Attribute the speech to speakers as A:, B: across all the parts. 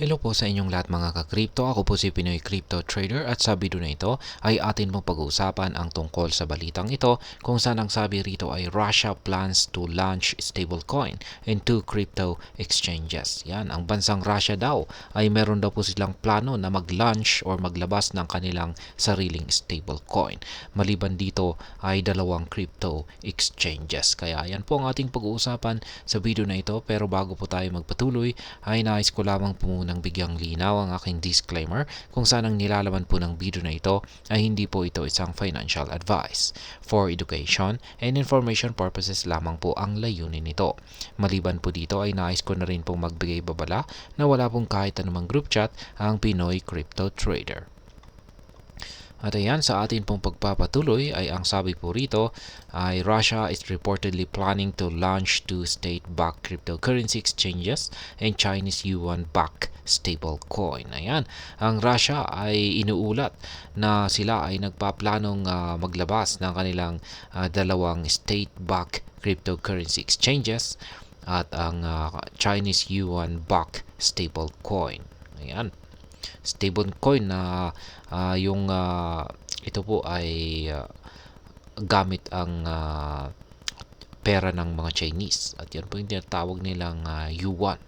A: Hello po sa inyong lahat mga ka-crypto. Ako po si Pinoy Crypto Trader at sa video na ito ay atin pong pag-uusapan ang tungkol sa balitang ito kung saan ang sabi rito ay Russia plans to launch stablecoin in two crypto exchanges. Yan, ang bansang Russia daw ay meron daw po silang plano na mag-launch or maglabas ng kanilang sariling stablecoin. Maliban dito ay dalawang crypto exchanges. Kaya yan po ang ating pag-uusapan sa video na ito, pero bago po tayo magpatuloy ay nais ko lamang po munang bigyang linaw ang aking disclaimer kung saan ang nilalaman po ng video na ito ay hindi po ito isang financial advice. For education and information purposes lamang po ang layunin nito. Maliban po dito ay nais ko na rin pong magbigay babala na wala pong kahit anumang group chat ang Pinoy Crypto Trader. At ayan, sa atin pong pagpapatuloy ay ang sabi po rito ay Russia is reportedly planning to launch two state-backed cryptocurrency exchanges and Chinese yuan-backed stablecoin. Ayan, ang Russia ay inuulat na sila ay nagpaplanong maglabas ng kanilang dalawang state-backed cryptocurrency exchanges at ang Chinese yuan-backed stablecoin. Ayan, stablecoin na ito po ay gamit ang pera ng mga Chinese at yan po yung tinatawag nilang yuan.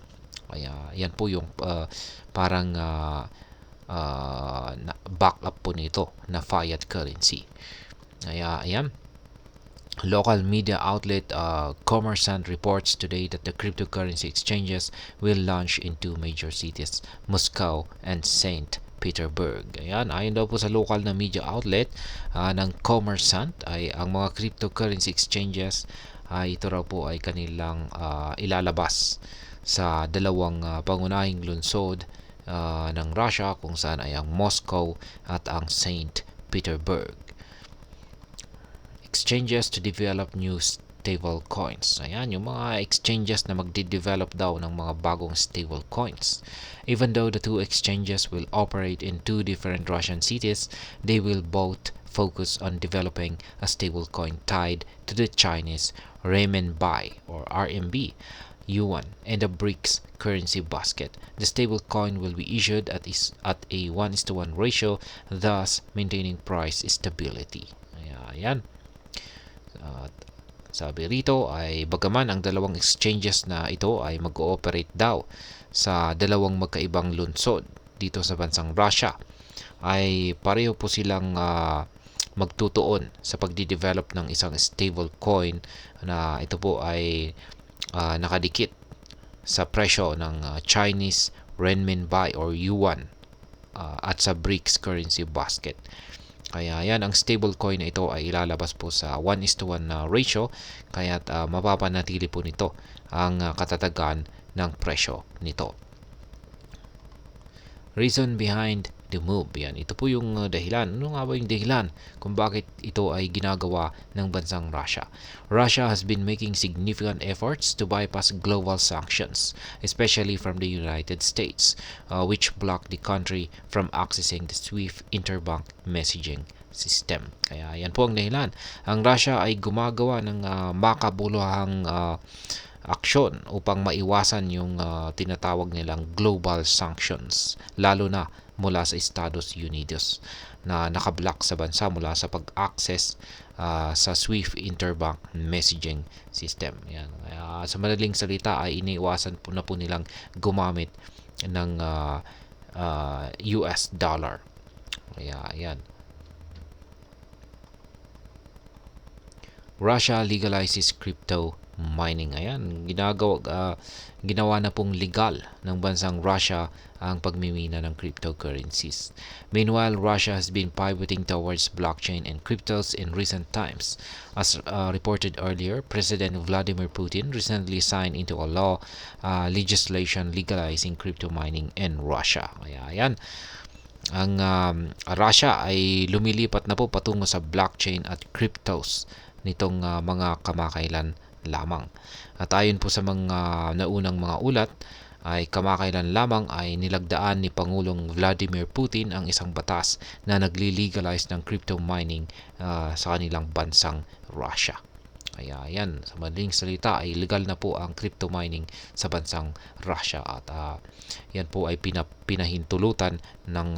A: Kaya yan po yung parang backup po nito na fiat currency. Kaya ayan, local media outlet Kommersant reports today that the cryptocurrency exchanges will launch in two major cities, Moscow and St. Petersburg. Ayan, ayon daw po sa local na media outlet ng Kommersant ay ang mga cryptocurrency exchanges ay ito raw po ay kanilang ilalabas sa dalawang pangunahing lungsod ng Russia kung saan ay ang Moscow at ang St. Petersburg. Exchanges to develop new stable coins. Ayan, yung mga exchanges na magde-develop daw ng mga bagong stable coins. Even though the two exchanges will operate in two different Russian cities, they will both focus on developing a stable coin tied to the Chinese renminbi or RMB, yuan, and the BRICS currency basket. The stable coin will be issued at a 1:1 ratio, thus maintaining price stability. Ayan. Sabi rito ay bagaman ang dalawang exchanges na ito ay mag-ooperate daw sa dalawang magkaibang lungsod dito sa bansang Russia, ay pareho po silang magtutuon sa pagdi-develop ng isang stable coin na ito po ay nakadikit sa presyo ng Chinese renminbi or yuan at sa BRICS currency basket. Kaya yan, ang stablecoin na ito ay ilalabas po sa 1:1 na ratio, kaya mapapanatili po nito ang katatagan ng presyo nito. Reason behind the move. Yan, ito po yung dahilan. Ano nga ba yung dahilan kung bakit ito ay ginagawa ng bansang Russia? Russia has been making significant efforts to bypass global sanctions, especially from the United States, which blocked the country from accessing the SWIFT interbank messaging system. Kaya yan po ang dahilan. Ang Russia ay gumagawa ng makabuluhang aksyon upang maiwasan yung tinatawag nilang global sanctions, lalo na mula sa Estados Unidos na nakablock sa bansa mula sa pag-access sa SWIFT interbank messaging system. Yan. Sa madaling salita ay iniiwasan po na po nilang gumamit ng US dollar. Kaya yan. Russia legalizes crypto mining. Ayan, ginawa na pong legal ng bansang Russia ang pagmimina ng cryptocurrencies. Meanwhile, Russia has been pivoting towards blockchain and cryptos in recent times. As reported earlier, President Vladimir Putin recently signed into a law legislation legalizing crypto mining in Russia. Ayan, ang Russia ay lumilipat na po patungo sa blockchain at cryptos nitong mga kamakailan lamang. At ayon po sa mga naunang mga ulat, ay kamakailan lamang ay nilagdaan ni Pangulong Vladimir Putin ang isang batas na nagli-legalize ng crypto mining sa kanilang bansang Russia. Kaya yan, sa madaling salita ay legal na po ang crypto mining sa bansang Russia at yan po ay pinahintulutan ng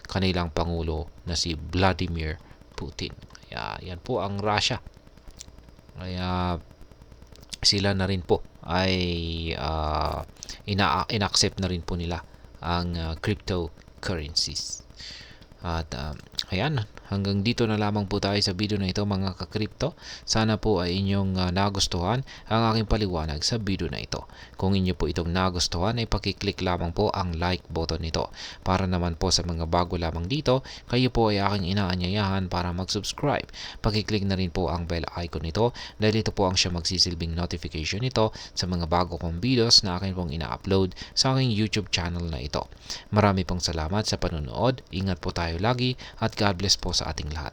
A: kanilang Pangulo na si Vladimir Putin. Kaya yan po ang Russia. Kaya sila na rin po ay ina-accept na rin po nila ang cryptocurrencies. At ayan, hanggang dito na lamang po tayo sa video na ito mga ka-crypto. Sana po ay inyong nagustuhan ang aking paliwanag sa video na ito. Kung inyo po itong nagustuhan ay pakiclick lamang po ang like button nito. Para naman po sa mga bago lamang dito, kayo po ay aking inaanyayahan para mag-subscribe. Pakiclick na rin po ang bell icon nito dahil ito po ang siya magsisilbing notification nito sa mga bago kong videos na akin pong ina-upload sa aking YouTube channel na ito. Marami pong salamat sa panonood. Ingat po tayo lagi at God bless po sa ating lahat.